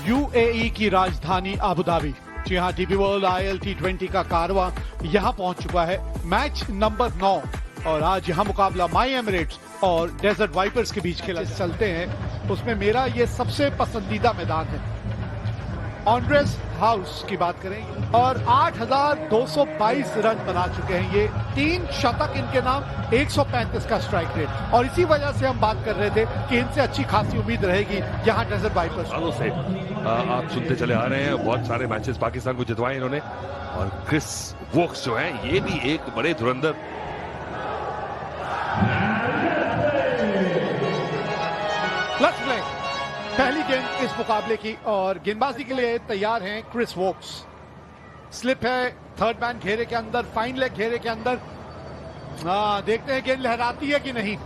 UAE की राजधानी Abu Dhabi. जी हां, डीपी वर्ल्ड IL T20 का कारवां यहां पहुंच चुका है। मैच नंबर 9 और आज यहां मुकाबला माई एमिरेट्स और डेजर्ट वाइपर्स के बीच खेला चलते हैं। उसमें मेरा ये सबसे पसंदीदा मैदान है। ऑन्ड्रेस हाउस की बात करें और 8,222 रन बना चुके हैं ये, 3 शतक इनके नाम, 135 का स्ट्राइक रेट, और इसी वजह से हम बात कर रहे थे कि इनसे अच्छी खासी उम्मीद रहेगी यहाँ डेजर्ट वाइपर्स सालों से आप सुनते चले आ रहे हैं। बहुत सारे मैचेस पाकिस्तान को जितवाए इन्होंने, और क्रिस वोक्स जो है ये भी एक बड़े धुरंधर पहली गेंद इस मुकाबले की और गेंदबाजी के लिए तैयार हैं क्रिस वोक्स। स्लिप है, थर्ड मैन घेरे के अंदर, फाइन लेग घेरे के अंदर। देखते हैं गेंद लहराती है कि नहीं।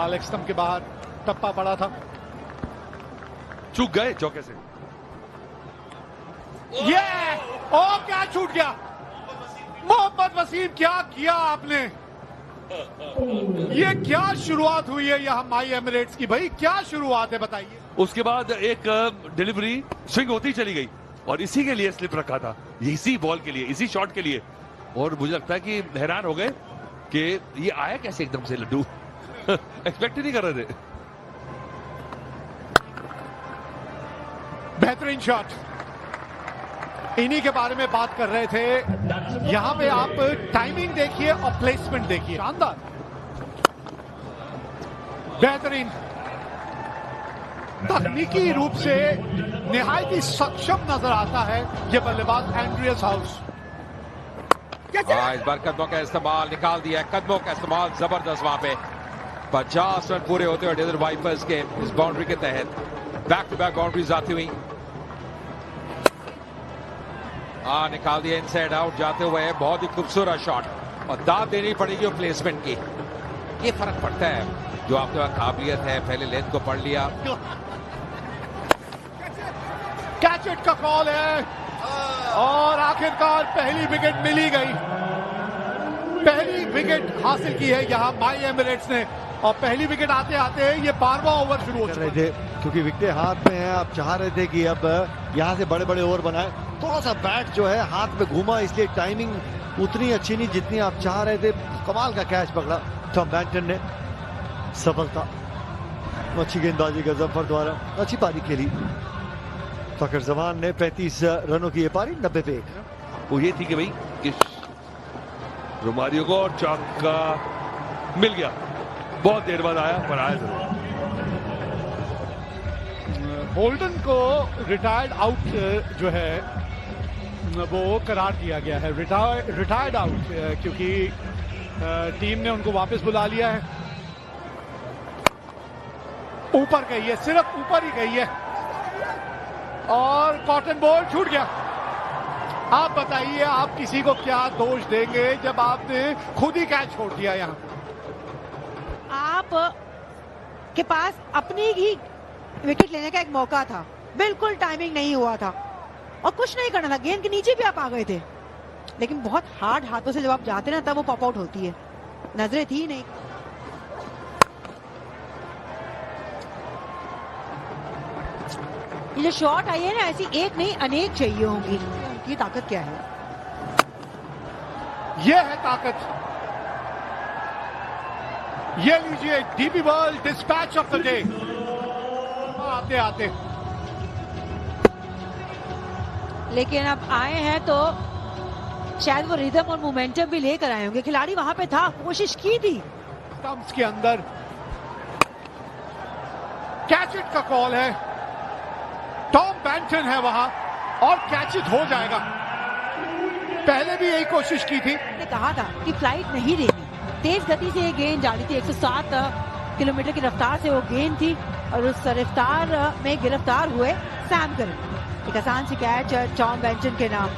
लेग स्टंप के बाहर टप्पा पड़ा था, चूक गए चौके से। ये क्या छूट गया मोहम्मद वसीम, क्या किया आपने। ये क्या शुरुआत हुई है यहाँ माई एमिरेट्स की, भाई क्या शुरुआत है बताइए। उसके बाद एक डिलीवरी स्विंग होती चली गई और इसी के लिए स्लिप रखा था, इसी बॉल के लिए, इसी शॉट के लिए। और मुझे लगता है कि हैरान हो गए कि ये आया कैसे एकदम से लड्डू। एक्सपेक्ट ही नहीं कर रहे थे। बेहतरीन शॉट, इन्हीं के बारे में बात कर रहे थे। यहां पे आप टाइमिंग देखिए और प्लेसमेंट देखिए, शानदार, बेहतरीन, तकनीकी रूप से निहायत ही सक्षम नजर आता है ये बल्लेबाज एंड्रियस हाउस। इस बार कदमों का इस्तेमाल निकाल दिया, कदमों का इस्तेमाल जबरदस्त वहां पे। 50 रन पूरे होते हुए डेजर्ट वाइपर्स के इस बाउंड्री के तहत बैक टू बैक बाउंड्रीज आती हुई। निकाल दिया इनसाइड आउट जाते हुए, बहुत ही खूबसूरत शॉट, और दाद देनी पड़ेगी और प्लेसमेंट की। ये फर्क पड़ता है, जो आपके पास काबिलियत है, पहले लेंथ को पढ़ लिया। कैच इट का कॉल है और आखिरकार पहली विकेट मिली गई। पहली विकेट हासिल की है यहाँ माई एमिरेट्स ने, और पहली विकेट आते आते ये 12वां ओवर शुरू हो रहे थे, क्योंकि विकेटें हाथ में हैं। आप चाह रहे थे कि अब यहाँ से बड़े बड़े ओवर बनाए, थोड़ा सा बैट जो है हाथ में घूमा, इसलिए टाइमिंग उतनी अच्छी नहीं जितनी आप चाह रहे थे। कमाल का कैच पकड़ा टॉम बैंटन ने, सफलता, अच्छी गेंदबाजी गजफर द्वारा, अच्छी पारी खेली। फखर जमान ने 35 रनों की ये पारी 90 पे 1। वो ये थी कि भाई इस रोमारियो को चौका मिल गया, बहुत देर बाद आया पर आया जरूर। बोल्टन को रिटायर्ड आउट जो है वो करार दिया गया है, रिटायर्ड आउट, क्योंकि टीम ने उनको वापस बुला लिया है। ऊपर गई है, सिर्फ ऊपर ही गई है, और कॉटन बॉल छूट गया। आप बताइए, आप किसी को क्या दोष देंगे जब आपने खुद ही कैच छोड़ दिया। यहां आप के पास अपनी ही विकेट लेने का एक मौका था, बिल्कुल टाइमिंग नहीं हुआ था और कुछ नहीं करना था, गेंद के नीचे भी आप आ गए थे, लेकिन बहुत हार्ड हाथों से जब आप जाते ना तब वो पॉप आउट होती है, नजरें थी नहीं। ये जो शॉट आई है ना, ऐसी एक नहीं अनेक चाहिए होंगी। उनकी ताकत क्या है, ये है ताकत। ये लीजिए DP world dispatch of the day. आते आते लेकिन अब आए हैं तो शायद वो रिदम और मोमेंटम भी लेकर आए होंगे। खिलाड़ी वहां पे था, कोशिश की थी। स्टंप्स के अंदर कैच इट का कॉल है, टॉम बैंटन है वहां और कैच इट हो जाएगा। पहले भी यही कोशिश की थी, ने कहा था कि फ्लाइट नहीं देनी, तेज गति से ये गेंद जा रही थी, 107 किलोमीटर की रफ्तार से वो गेंद थी, और उस रफ्तार में गिरफ्तार हुए सैम करन। एक आसान सी कैच टॉम बैंटन के नाम।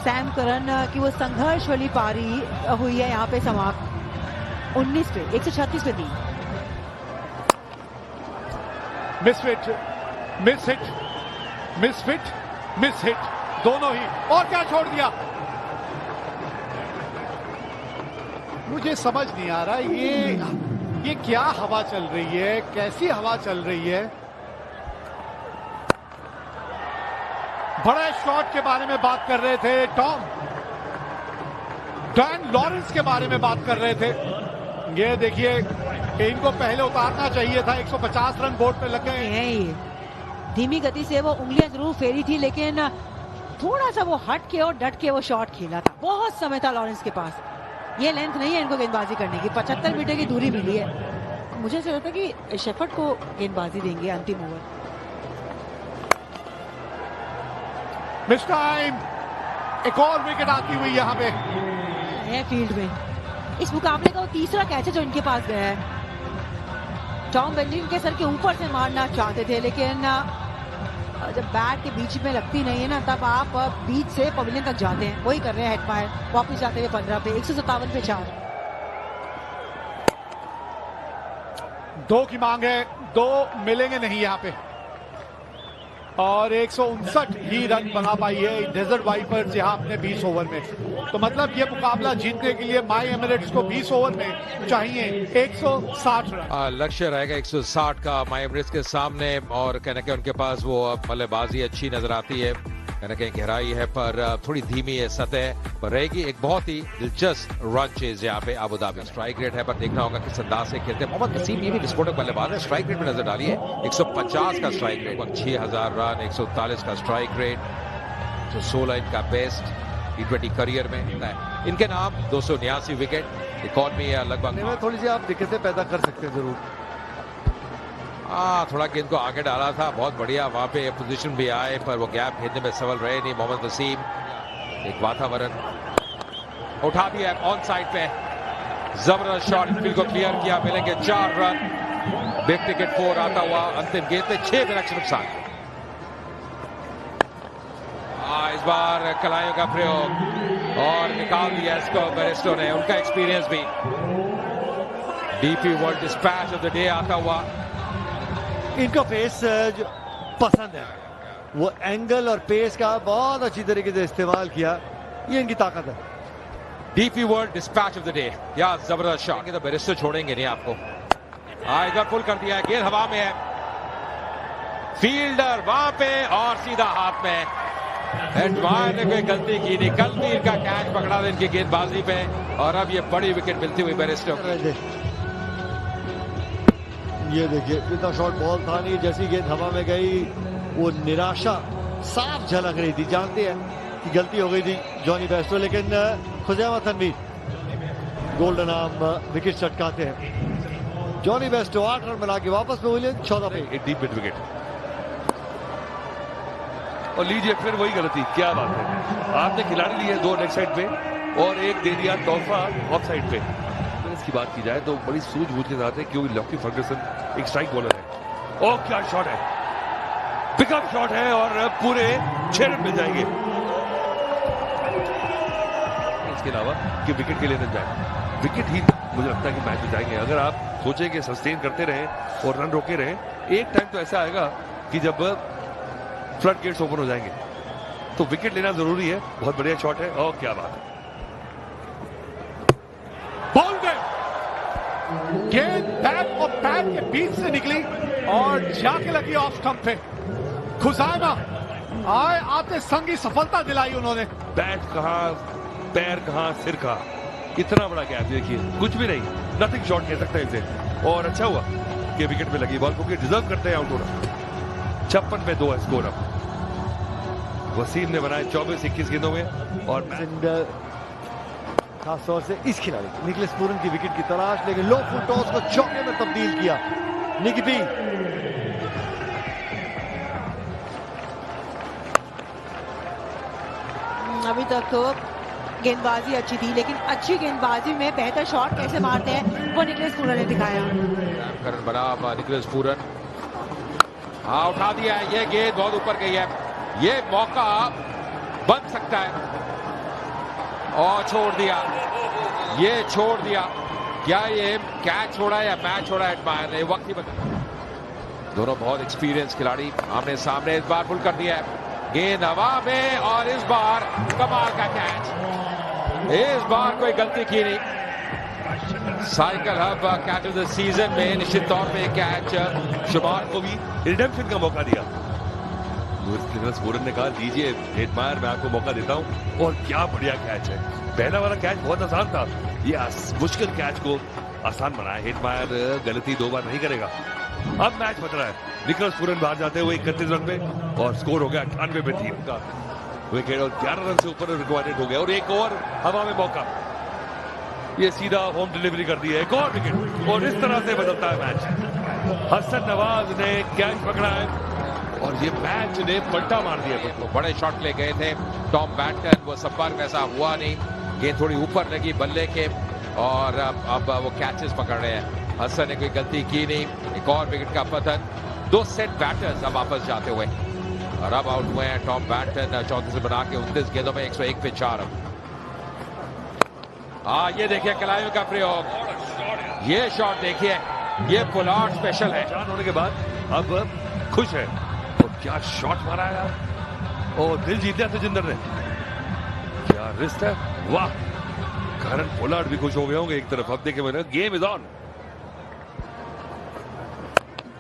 सैम करन की वो संघर्ष वाली पारी हुई है यहाँ पे समाप्त। 19 पे 136 पे 3। मिस हिट, मिस हिट, दोनों ही, और क्या छोड़ दिया। मुझे समझ नहीं आ रहा, ये ये क्या हवा चल रही है, कैसी हवा चल रही है। बड़े शॉट के बारे में बात कर रहे थे टॉम, डैन लॉरेंस के बारे में बात कर रहे थे। ये देखिए कि इनको पहले उतारना चाहिए था, 150 रन बोर्ड पे लग गए हैं। ये धीमी गति से वो उंगलियां जरूर फेरी थी, लेकिन थोड़ा सा वो हट के और डट के वो शॉट खेला था। बहुत समय था लॉरेंस के पास, ये लेंथ नहीं है इनको गेंदबाजी करने की। 75 मीटर की दूरी मिली है। मुझे ऐसा लगता है कि शेफर्ड को गेंदबाजी देंगे अंतिम ओवर। मिस टाइम, एक और विकेट आती हुई यहां पे है फील्ड में। इस मुकाबले का वो तीसरा कैच है जो इनके पास गया है। टॉम बेंजिन के सर के ऊपर से मारना चाहते थे, लेकिन जब बैट के बीच में लगती नहीं है ना, तब आप बीच से पवेलियन तक जाते हैं। वही कर रहे हैं हेड फायर, वापस जाते हुए 15 पे, 157 पे 4। 2 की मांग है, 2 मिलेंगे नहीं यहां पे। और 159 ही रन बना पाई है डेजर्ट वाइपर्स यहां अपने 20 ओवर में। तो मतलब ये मुकाबला जीतने के लिए माई एमिरेट्स को 20 ओवर में चाहिए 160 रन। लक्ष्य रहेगा 160 का माई एमिरेट्स के सामने। और कहना कि उनके पास वो बल्लेबाजी अच्छी नजर आती है, कहना कहीं गहराई है पर थोड़ी धीमी है सतह पर रहेगी। एक बहुत ही दिलचस्प रन चेज यहाँ पे अबू धाबी। स्ट्राइक रेट है पर देखना होगा किस अंदाज से खेलते हैं। मोहम्मद नसीम ये भी विस्फोटक बल्लेबाज है, स्ट्राइक रेट में नजर डाली है 150 का स्ट्राइक रेट, 6000 रन, 141 का स्ट्राइक रेट, तो 16 इनका बेस्ट T20 करियर में है। इनके नाम 279 विकेट, इकॉनमी लगभग। थोड़ी सी आप दिक्कतें पैदा कर सकते हैं जरूर। थोड़ा गेंद को आगे डाला था, बहुत बढ़िया वहां पे पोजीशन भी आए पर वो गैप भेजने में सफल रहे नहीं मोहम्मद नसीम। एक वातावरण उठा दिया ऑन साइड पे, जबरदस्त शॉट, फील्ड को क्लियर किया, मिलेंगे 4 रन। बिग टिकट 4 आता हुआ अंतिम गेंद पे 6 विलक्षण नुकसान। इस बार कलाइयों का प्रयोग और निकाल दिया इसको बेरिस्टो ने, उनका एक्सपीरियंस भी। DP world dispatch of the day आता हुआ। इनको पेस जो पसंद है, वो एंगल और पेस का बहुत अच्छी तरीके से इस्तेमाल किया, ये इनकी ताकत है। DP world dispatch of the day, या जबरदस्त शॉट। तो बेरिस्टो छोड़ेंगे नहीं आपको। इधर पुल कर दिया है, गेंद हवा में है, फील्डर वहां पे और सीधा हाथ में। एडवायर ने कोई गलती की नहीं, गलती का कैच पकड़ा था इनकी गेंदबाजी पे और अब ये बड़ी विकेट मिलती हुई बेरिस्टो। ये देखिए इतना शॉट बॉल था नहीं, जैसी गेंद हवा में गई वो निराशा साफ झलक रही थी। जानते हैं कि गलती हो गई थी जॉनी बेस्टो, लेकिन खुजैमा तनवीर गोल्डन आर्म विकेट चटकाते हैं। जॉनी बेस्टो 8 रन बना के वापस में विलियम 14 पे। एक डीप मिड विकेट और लीजिए फिर वही गलती। क्या बात है, आपने खिलाड़ी लिए 2 लेग साइड पे और एक दे दिया तोहफा ऑफ साइड पे। की बात की जाए तो बड़ी सूझबूझ के साथ है, क्योंकि लॉकी फर्गुसन एक स्ट्राइक बॉलर है। ओह क्या शॉट है, पिकअप शॉट है और पूरे 6 रन मिल जाएंगे। इसके अलावा कि विकेट के लिए न जाए, विकेट ही मुझे लगता है कि मैच में जाएंगे। अगर आप सोचें कि सस्टेन करते रहे और रन रोके रहे, एक टाइम तो ऐसा आएगा कि जब फ्लड गेट्स ओपन हो जाएंगे, तो विकेट लेना जरूरी है। बहुत बढ़िया शॉट है और क्या बात है, गेंद बैट और पैड के बीच से निकली और जाके लगी ऑफ स्टंप पे। खुजाइमा आए आते संगी सफलता दिलाई उन्होंने। बैट कहां, पैर कहां, सिर कहां, इतना बड़ा गैप देखिए, कुछ भी नहीं, नथिंग शॉट कह सकते हैं इसे। और अच्छा हुआ कि विकेट पे लगी बॉल, क्योंकि डिजर्व करते हैं आउट होना। 56 पे 2 है स्कोर। अब वसीम ने बनाए 24-21 गेंदों में और खासतौर से इस खिलाड़ी निकलेस पूरन की विकेट की तलाश, लेकिन लो फुल टॉस को चौके में तब्दील किया निकी पी। अभी तक तो गेंदबाजी अच्छी थी, लेकिन अच्छी गेंदबाजी में बेहतर शॉट कैसे मारते हैं वो निकलेस पूरन ने दिखाया। करन बना निकलेस पूरन, उठा दिया है, ये गेंद बहुत ऊपर गई है, ये मौका बन सकता है और छोड़ दिया, ये छोड़ दिया। क्या ये कैच छोड़ा या मैच छोड़ा एडमायर ने, वक्त ही बता। दोनों बहुत एक्सपीरियंस खिलाड़ी आमने सामने। इस बार पुल कर दिया है, गेंद हवा में और इस बार कमाल का कैच। इस बार कोई गलती की नहीं, cycle hub catch of the season में निश्चित तौर पे कैच शुमार को भी रिडेम्पशन का मौका दिया। निकोलस पूरन ने कहा दीजिए हेटमायर, मैं आपको मौका देता हूं। और क्या बढ़िया कैच है। पहला वाला कैच बहुत आसान था, ये मुश्किल कैच को आसान बनाया। हेटमायर गलती 2 बार नहीं करेगा। अब मैच बच रहा है, निकोलस पूरन बाहर जाते हुए 31 रन पे और स्कोर हो गया 98 पे 3 का विकेट और 11 रन से ऊपर रिक्वायर्ड हो गया। और एक ओवर हवा में मौका, ये सीधा होम डिलीवरी कर दी है, एक और विकेट। और इस तरह से बदलता है मैच। हसन नवाज ने कैच पकड़ा है और ये मैच ने पलटा मार दिया। तो बड़े शॉट ले गए थे टॉम बैटन, वो संपर्क ऐसा हुआ नहीं, गेंद थोड़ी ऊपर लगी बल्ले के और अब वो कैचेस पकड़ रहे हैं। हसन ने कोई गलती की नहीं, एक और विकेट का पतन। 2 सेट बैटर्स अब वापस जाते हुए और अब आउट हुए हैं टॉम बैटन 34 से बना के 29 गेंदों में 101 पे 4 रन। ये देखिए कलाइयों का प्रयोग, ये शॉट देखिए, ये पुलाट स्पेशल है। जान होने के बाद अब खुश है। और क्या शॉट मारा है यार, और दिल जीत लिया तजिंदर ने। क्या रिस्ट है, वाह। करण पोलार्ड भी खुश हो गए होंगे एक तरफ। अब देखे मैंने game is on.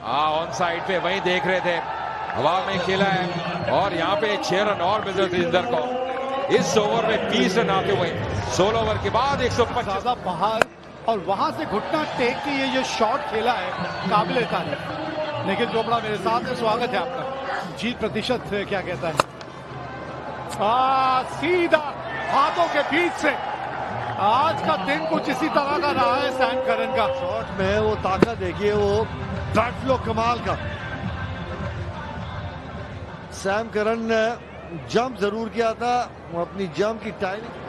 On side पे वहीं देख रहे थे, हवा में खेला है और यहाँ पे 6 रन और मिल तजिंदर को। इस ओवर में 20 रन आते हुए 16 ओवर के बाद 125 ज्यादा बाहर और वहां से घुटना टेक के ये जो शॉट खेला है काबिल तारीफ। निखिल चोपड़ा मेरे साथ है, स्वागत है आपका। जीत प्रतिशत क्या कहता है? सीधा हाथों के बीच से आज का दिन कुछ इसी तरह का रहा है सैम करन का। शॉट में वो ताकत देखिए, वो बैट फ्लो कमाल का। सैम करन ने जंप जरूर किया था, वो अपनी जंप की टाइमिंग।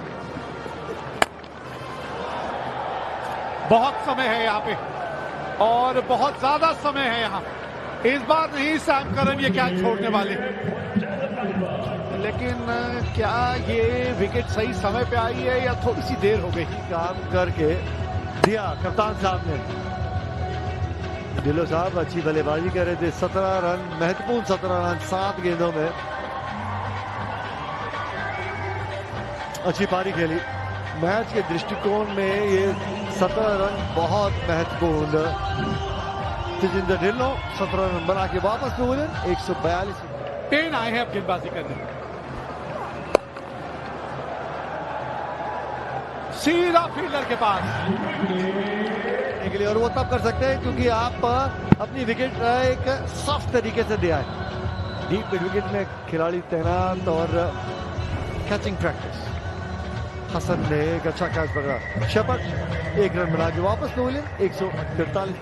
बहुत समय है यहाँ पे और बहुत ज्यादा समय है यहाँ। इस बार नहीं सैम करन ये कैच छोड़ने वाले, लेकिन क्या ये विकेट सही समय पे आई है या थोड़ी सी देर हो गई? काम करके दिया कप्तान साहब ने। ढिल्लो साहब अच्छी बल्लेबाजी कर रहे थे। 17 रन, महत्वपूर्ण 17 रन 7 गेंदों में, अच्छी पारी खेली। मैच के दृष्टिकोण में ये 17 रन बहुत महत्वपूर्ण। तजिंदर ढिल्लो 17 रन बना के वापस में 142 10 आए हैं अब गेंदबाजी करने। सीधा फील्डर के पास के लिए, और वो तब कर सकते हैं क्योंकि आप अपनी विकेट एक सॉफ्ट तरीके से दिया है। डीप मिड विकेट में खिलाड़ी तैनात और कैचिंग प्रैक्टिस। हसन ने एक अच्छा कैच पकड़ा। शेफर्ड 1 रन बना के वापस में 143।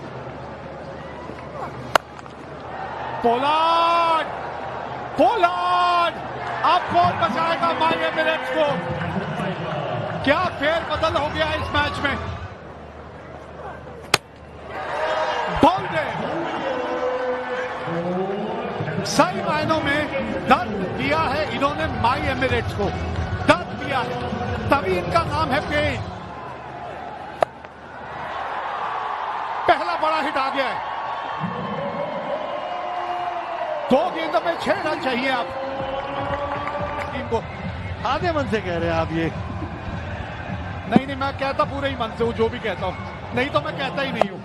पोलार्ड अब कौन बचाएगा माई एमिरेट्स को? क्या फेर बदल हो गया इस मैच में? सही मायनों में दर्द दिया है इन्होंने माई एमिरेट्स को, दर्द दिया है, तभी इनका नाम है पेन। पहला बड़ा हिट आ गया है। 2 गेंदों में 6 रन चाहिए आप टीम को। आधे मन से कह रहे हैं आप ये? नहीं, मैं कहता पूरे ही मन से हूं, जो भी कहता हूं, नहीं तो मैं कहता ही नहीं हूं।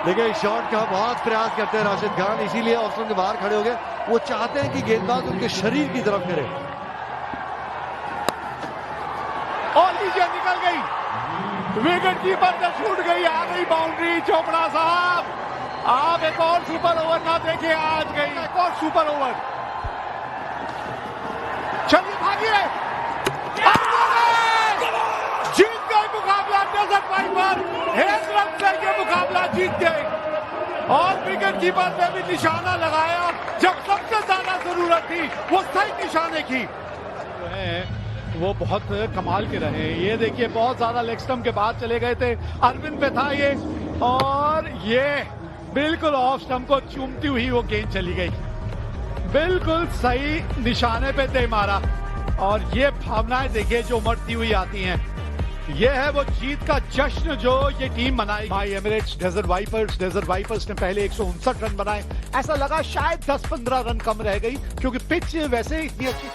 देखिए इस शॉट का बहुत प्रयास करते हैं राशिद खान, इसीलिए ऑप्शन के बाहर खड़े हो गए। वो चाहते हैं कि गेंदबाज उनके शरीर की तरफ फिरे। और लीजिए निकल गई, विकेट कीपर से छूट गई, आ गई बाउंड्री। चोपड़ा साहब आप एक और सुपर ओवर ना देखे, आज गई एक और सुपर ओवर। चलिए भागिए, जीत गए मुकाबला डेजर्ट वाइपर। 1 रन से ये मुकाबला जीत गए और विकेट कीपर ने भी निशाना लगाया जब सबसे ज्यादा जरूरत थी, वो सही निशाने की। वो बहुत कमाल के रहे। ये देखिए बहुत ज्यादा लेग स्टंप के बाद चले गए थे, अरविंद पे था ये, और ये बिल्कुल ऑफ स्टंप को चूमती हुई वो गेंद चली गई, बिल्कुल सही निशाने पे दे मारा। और ये भावनाएं देखिए जो उमड़ती हुई आती हैं, ये है वो जीत का जश्न जो ये टीम मनाई। माई एमिरेट्स डेजर्ट वाइपर्स ने पहले 159 रन बनाए। ऐसा लगा शायद 10-15 रन कम रह गई क्योंकि पिच वैसे इतनी अच्छी